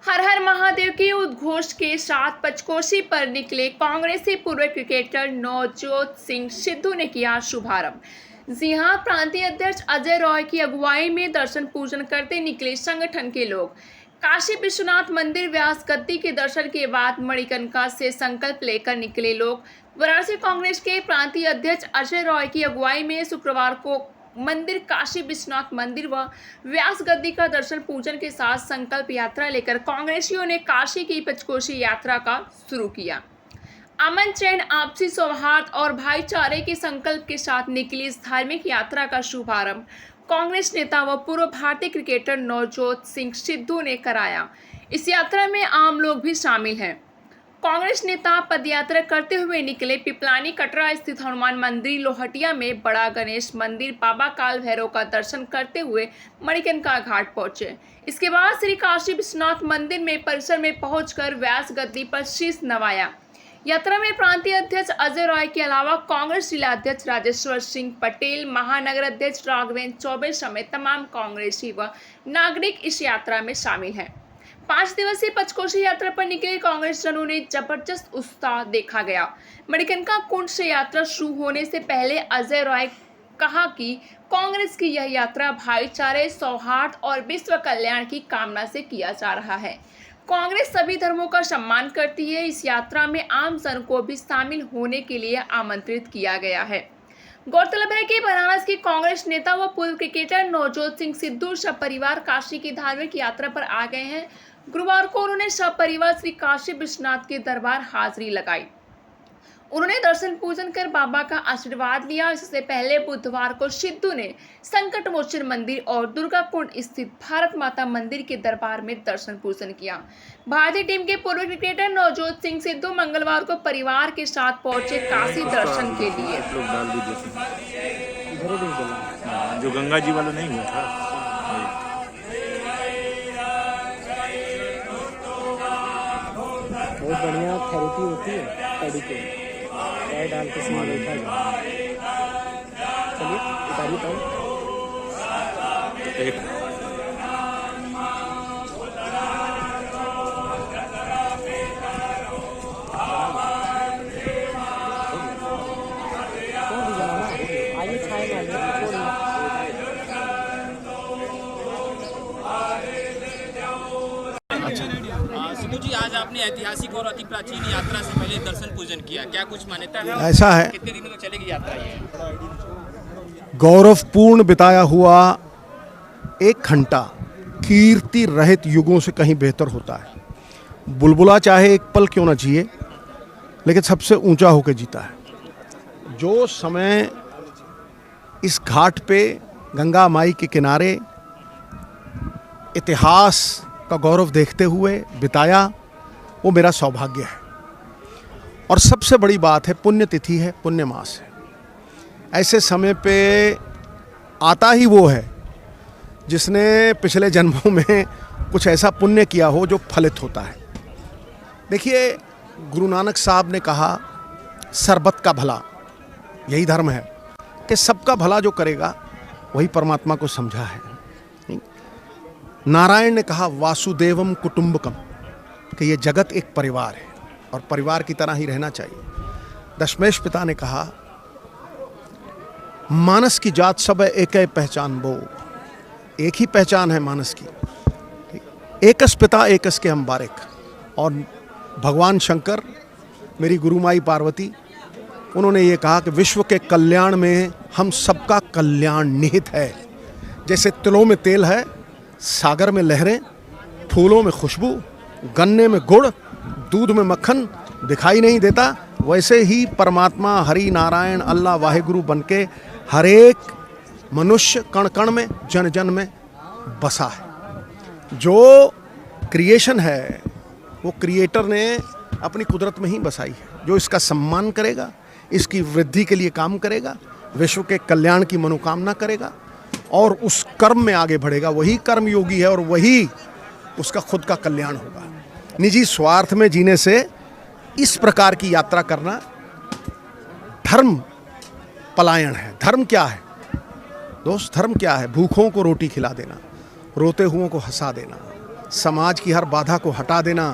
हर हर महादेव के उद्घोष के साथ पंचकोशी पर निकले कांग्रेसी पूर्व क्रिकेटर नवजोत सिंह सिद्धू ने किया शुभारंभ। जी हां, प्रांतीय अध्यक्ष अजय रॉय की अगुवाई में दर्शन पूजन करते निकले संगठन के लोग। काशी विश्वनाथ मंदिर व्यास गद्दी के दर्शन के बाद मणिकर्णिका से संकल्प लेकर निकले लोग। वाराणसी कांग्रेस के प्रांतीय अध्यक्ष अजय रॉय की अगुवाई में शुक्रवार को मंदिर काशी विश्वनाथ मंदिर व व्यास गद्दी का दर्शन पूजन के साथ संकल्प यात्रा लेकर कांग्रेसियों ने काशी की पंचकोशी यात्रा का शुरू किया। अमन चैन, आपसी सौहार्द और भाईचारे के संकल्प के साथ निकली इस धार्मिक यात्रा का शुभारंभ कांग्रेस नेता व पूर्व भारतीय क्रिकेटर नवजोत सिंह सिद्धू ने कराया। इस यात्रा में आम लोग भी शामिल हैं। कांग्रेस नेता पदयात्रा करते हुए निकले पिपलानी कटरा स्थित हनुमान मंदिर, लोहटिया में बड़ा गणेश मंदिर, बाबा काल भैरव का दर्शन करते हुए मणिकर्णिका घाट पहुंचे। इसके बाद श्री काशी विश्वनाथ मंदिर में परिसर में पहुंचकर व्यास गद्दी पर शीश नवाया। यात्रा में प्रांतीय अध्यक्ष अजय रॉय के अलावा कांग्रेस जिला अध्यक्ष राजेश्वर सिंह पटेल, महानगर अध्यक्ष राघवेंद्र चौबे समेत तमाम कांग्रेसी व नागरिक इस यात्रा में शामिल हैं। 5 दिवसीय पंचकोशी यात्रा पर निकले कांग्रेस जनों ने जबरदस्त उत्साह देखा गया। मणिकर्णिका कुंड से यात्रा शुरू होने से पहले अजय रॉय कहा कि कांग्रेस की यह यात्रा भाईचारे, सौहार्द और विश्व कल्याण की कामना से किया जा रहा है। कांग्रेस सभी धर्मों का सम्मान करती है। इस यात्रा में आम जन को भी शामिल होने के लिए आमंत्रित किया गया है। गौरतलब है कि बनारस के कांग्रेस नेता व पूर्व क्रिकेटर नवजोत सिंह सिद्धू सपरिवार काशी की धार्मिक यात्रा पर आ गए हैं। गुरुवार को उन्होंने सपरिवार श्री काशी विश्वनाथ के दरबार हाजिरी लगाई। उन्होंने दर्शन पूजन कर बाबा का आशीर्वाद लिया। इससे पहले बुधवार को सिद्धू ने संकट मोचन मंदिर और दुर्गा कुंड स्थित भारत माता मंदिर के दरबार में दर्शन पूजन किया। भारतीय टीम के पूर्व क्रिकेटर नवजोत सिंह सिद्धू मंगलवार को परिवार के साथ पहुंचे काशी दर्शन के लिए। जो गंगा जी वाला नहीं हुआ था, बहुत बढ़िया थेरेपी होती है पैडी के चाय डाल के सीधा बैठा जाए। चलिए उतारिए पाओ। एक आइए चाय डालिए। सिद्धू जी, आज आपने ऐतिहासिक और अति प्राचीन यात्रा से पहले दर्शन पूजन किया, क्या कुछ मान्यता है? ऐसा है, कितने दिनों तक चलेगी यात्रा ये? गौरवपूर्ण बिताया हुआ 1 घंटा कीर्ति रहित युगों से कहीं बेहतर होता है। बुलबुला चाहे एक पल क्यों ना जिए, लेकिन सबसे ऊंचा होकर जीता है। जो समय इस घाट पे गंगा माई के किनारे इतिहास का गौरव देखते हुए बिताया, वो मेरा सौभाग्य है। और सबसे बड़ी बात है, पुण्यतिथि है, पुण्य मास है। ऐसे समय पे आता ही वो है जिसने पिछले जन्मों में कुछ ऐसा पुण्य किया हो जो फलित होता है। देखिए, गुरु नानक साहब ने कहा, सरबत का भला, यही धर्म है कि सबका भला जो करेगा वही परमात्मा को समझा है। नारायण ने कहा, वासुदेवम कुटुंबकम, कि ये जगत एक परिवार है और परिवार की तरह ही रहना चाहिए। दशमेश पिता ने कहा, मानस की जात सब है एक ही पहचान वो, एक ही पहचान है मानस की। एकस पिता एकस के हम बारिक। और भगवान शंकर, मेरी गुरु माई पार्वती, उन्होंने ये कहा कि विश्व के कल्याण में हम सबका कल्याण निहित है। जैसे तिलों में तेल है, सागर में लहरें, फूलों में खुशबू, गन्ने में गुड़, दूध में मक्खन दिखाई नहीं देता, वैसे ही परमात्मा हरि नारायण अल्लाह वाहिगुरु बनके हर एक मनुष्य कण कण में, जन जन में बसा है। जो क्रिएशन है वो क्रिएटर ने अपनी कुदरत में ही बसाई है। जो इसका सम्मान करेगा, इसकी वृद्धि के लिए काम करेगा, विश्व के कल्याण की मनोकामना करेगा और उस कर्म में आगे बढ़ेगा, वही कर्म योगी है और वही उसका खुद का कल्याण होगा। निजी स्वार्थ में जीने से इस प्रकार की यात्रा करना धर्म पलायन है। धर्म क्या है दोस्त? धर्म क्या है? भूखों को रोटी खिला देना, रोते हुओं को हंसा देना, समाज की हर बाधा को हटा देना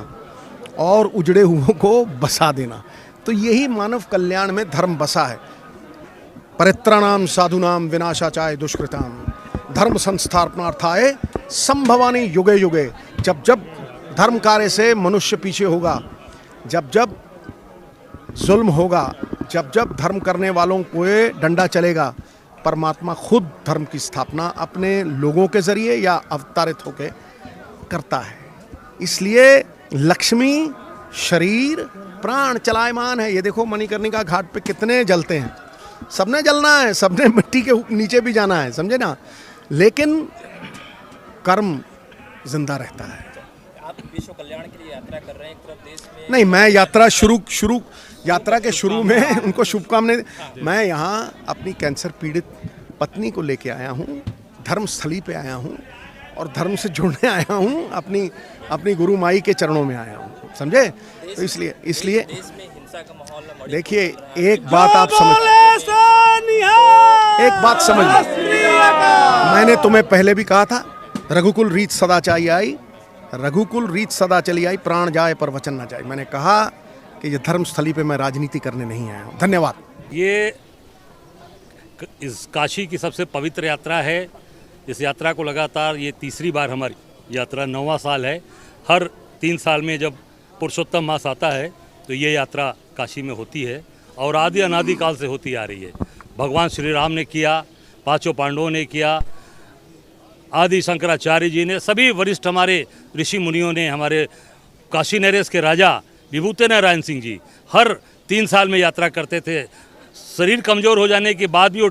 और उजड़े हुओं को बसा देना। तो यही मानव कल्याण में धर्म बसा है। परित्राणाम साधुनाम विनाशाचाय दुष्कृताम धर्म संस्थापनार्थाय संभवानि युगे युगे। जब जब धर्म कार्य से मनुष्य पीछे होगा, जब जब जुल्म होगा, जब जब धर्म करने वालों को डंडा चलेगा, परमात्मा खुद धर्म की स्थापना अपने लोगों के जरिए या अवतारित होकर करता है। इसलिए लक्ष्मी शरीर प्राण चलायमान है। ये देखो मणिकर्णिका घाट पे कितने जलते हैं, सबने जलना है, सबने मिट्टी के नीचे भी जाना है, समझे ना, लेकिन कर्म जिंदा रहता है। आप विश्व कल्याण के लिए यात्रा कर रहे हैं, एक तरफ देश में नहीं, मैं यात्रा के शुरू में उनको शुभकामनाएं। मैं यहाँ अपनी कैंसर पीड़ित पत्नी को लेके आया हूँ, धर्मस्थली पे आया हूँ और धर्म से जुड़ने आया हूँ, अपनी गुरु माई के चरणों में आया हूँ, समझे। तो इसलिए देश में हिंसा का माहौल देखिए, एक बात समझ, मैंने तुम्हें पहले भी कहा था, रघुकुल रीत सदा चाहिए आई, रघुकुल रीत सदा चली आई, प्राण जाए पर वचन न जाए। मैंने कहा कि ये धर्मस्थली पे मैं राजनीति करने नहीं आया हूँ। धन्यवाद। ये इस काशी की सबसे पवित्र यात्रा है। इस यात्रा को लगातार ये तीसरी बार हमारी यात्रा, 9वां साल है। हर 3 साल में जब पुरुषोत्तम मास आता है तो ये यात्रा काशी में होती है और आदि अनादि काल से होती आ रही है। भगवान श्री राम ने किया, 5 पांडवों ने किया, आदि शंकराचार्य जी ने, सभी वरिष्ठ हमारे ऋषि मुनियों ने, हमारे काशी नरेश के राजा विभूति नारायण सिंह जी हर 3 साल में यात्रा करते थे। शरीर कमज़ोर हो जाने के बाद भी वो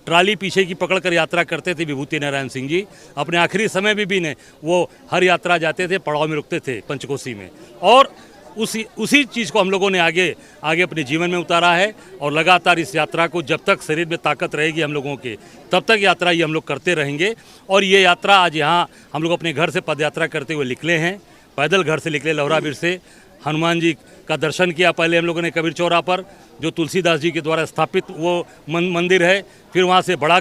ट्राली पीछे की पकड़कर यात्रा करते थे विभूति नारायण सिंह जी। अपने आखिरी समय में भी ने वो हर यात्रा जाते थे, पड़ाव में रुकते थे पंचकोशी में, और उसी चीज़ को हम लोगों ने आगे अपने जीवन में उतारा है। और लगातार इस यात्रा को, जब तक शरीर में ताकत रहेगी हम लोगों के, तब तक यात्रा ये हम लोग करते रहेंगे। और ये यात्रा आज यहाँ हम लोग अपने घर से पदयात्रा करते हुए निकले हैं, पैदल घर से निकले लोहराबीर से। हनुमान जी का दर्शन किया पहले हम लोगों ने कबीर चौरा पर, जो तुलसीदास जी के द्वारा स्थापित वो मंदिर है। फिर वहाँ से बड़ा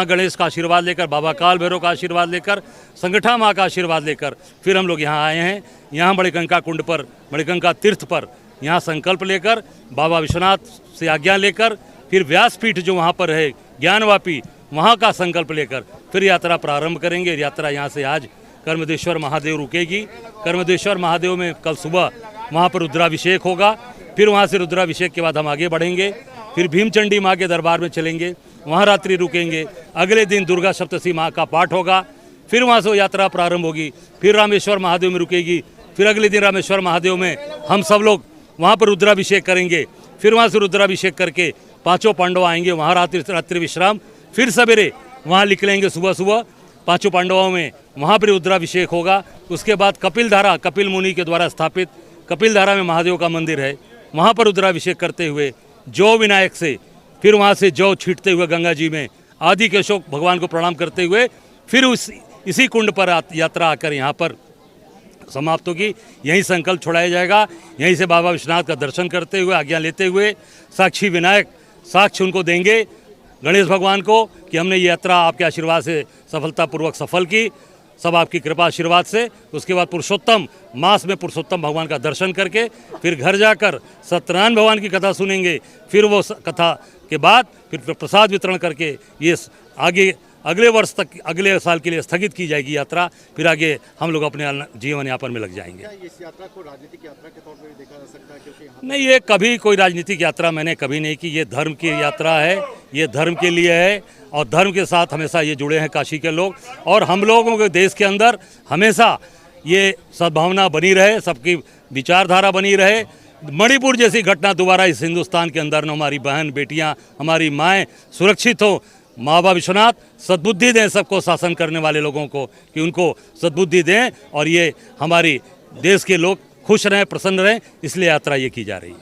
गणेश का आशीर्वाद लेकर, बाबा काल भैरव का आशीर्वाद लेकर, संगठा माँ का आशीर्वाद लेकर फिर हम लोग यहाँ आए हैं। यहाँ मणिकंका कुंड पर, मणिकंका तीर्थ पर यहाँ संकल्प लेकर, बाबा विश्वनाथ से आज्ञा लेकर, फिर व्यासपीठ जो वहाँ पर है ज्ञानवापी, वहाँ का संकल्प लेकर फिर यात्रा प्रारंभ करेंगे। यात्रा यहाँ से आज कर्मदेश्वर महादेव रुकेगी। कर्मदेश्वर महादेव में कल सुबह वहाँ पर रुद्राभिषेक होगा। फिर वहाँ से रुद्राभिषेक के बाद हम आगे बढ़ेंगे, फिर भीमचंडी माँ के दरबार में चलेंगे, वहाँ रात्रि रुकेंगे। अगले दिन दुर्गा सप्तशती माँ का पाठ होगा, फिर वहाँ से यात्रा प्रारंभ होगी, फिर रामेश्वर महादेव में रुकेगी। फिर अगले दिन रामेश्वर महादेव में हम सब लोग वहाँ पर रुद्राभिषेक करेंगे। फिर वहाँ से रुद्राभिषेक करके 5 पांडव आएंगे, वहाँ रात्रि विश्राम। फिर सवेरे वहाँ निकलेंगे सुबह 5 पांडवों में, वहाँ पर रुद्राभिषेक होगा। उसके बाद कपिल मुनि के द्वारा स्थापित कपिलधारा में महादेव का मंदिर है, वहाँ पर रुद्राभिषेक करते हुए जौ विनायक से, फिर वहाँ से जौ छींटते हुए गंगा जी में आदि केशव भगवान को प्रणाम करते हुए फिर इसी कुंड पर यात्रा आकर यहाँ पर समाप्त होगी। यहीं संकल्प छोड़ाया जाएगा। यहीं से बाबा विश्वनाथ का दर्शन करते हुए, आज्ञा लेते हुए, साक्षी विनायक साक्ष्य उनको देंगे गणेश भगवान को कि हमने ये यात्रा आपके आशीर्वाद से सफलतापूर्वक सफल की, सब आपकी कृपा आशीर्वाद से। उसके बाद पुरुषोत्तम मास में पुरुषोत्तम भगवान का दर्शन करके फिर घर जाकर सत्यनारायण भगवान की कथा सुनेंगे। फिर वो कथा के बाद फिर प्रसाद वितरण करके ये आगे अगले वर्ष तक, अगले साल के लिए स्थगित की जाएगी यात्रा। फिर आगे हम लोग अपने जीवन यापन में लग जाएंगे। क्या इस यात्रा को राजनीतिक यात्रा के तौर पर भी देखा जा सकता है? क्योंकि नहीं, ये कभी कोई राजनीतिक यात्रा मैंने कभी नहीं की। ये धर्म की यात्रा है, ये धर्म के लिए है और धर्म के साथ हमेशा ये जुड़े हैं काशी के लोग। और हम लोगों के देश के अंदर हमेशा ये सद्भावना बनी रहे, सबकी विचारधारा बनी रहे। मणिपुर जैसी घटना दोबारा इस हिंदुस्तान के अंदर न, हमारी बहन बेटियां, हमारी माएँ सुरक्षित हो। बाबा विश्वनाथ सद्बुद्धि दें सबको, शासन करने वाले लोगों को, कि उनको सद्बुद्धि दें और ये हमारी देश के लोग खुश रहें, प्रसन्न रहें, इसलिए यात्रा ये की जा रही है।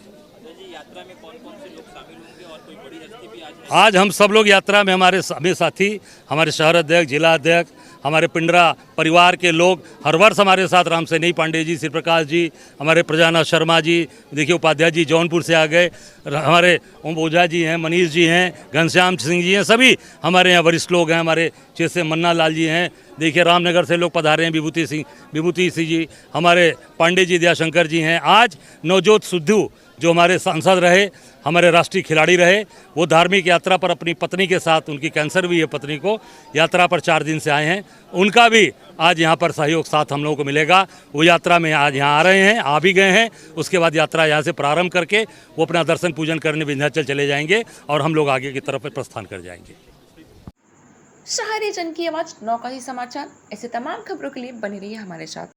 यात्रा में कौन-कौन से लोग शामिल होंगे और कोई बड़ी हस्ती भी आज हम सब लोग यात्रा में, हमारे साथी, हमारे शहर अध्यक्ष, जिला अध्यक्ष, हमारे पिंडरा परिवार के लोग हर वर्ष हमारे साथ, राम सैनी पांडे जी, श्री प्रकाश जी, हमारे प्रजानाथ शर्मा जी, देखिए उपाध्याय जी जौनपुर से आ गए, हमारे ओम ओझा जी हैं, मनीष जी हैं, घनश्याम सिंह जी हैं, सभी हमारे यहाँ वरिष्ठ लोग हैं, हमारे जैसे मन्ना लाल जी हैं, देखिए रामनगर से लोग पधारे हैं, विभूति सिंह जी, हमारे पांडे जी, दयाशंकर जी हैं। आज नवजोत सिद्धू जो हमारे सांसद रहे, हमारे राष्ट्रीय खिलाड़ी रहे, वो धार्मिक यात्रा पर अपनी पत्नी के साथ, उनकी कैंसर भी है पत्नी को, यात्रा पर 4 दिन से आए हैं। उनका भी आज यहाँ पर सहयोग साथ हम लोगों को मिलेगा। वो यात्रा में आज यहाँ आ रहे हैं, आ भी गए हैं। उसके बाद यात्रा यहाँ से प्रारंभ करके वो अपना दर्शन पूजन करने विंध्याचल चले जाएंगे और हम लोग आगे की तरफ प्रस्थान कर जाएंगे। शहरी जन की आवाज नौका ही समाचार। ऐसे तमाम खबरों के लिए बने रहिए हमारे साथ।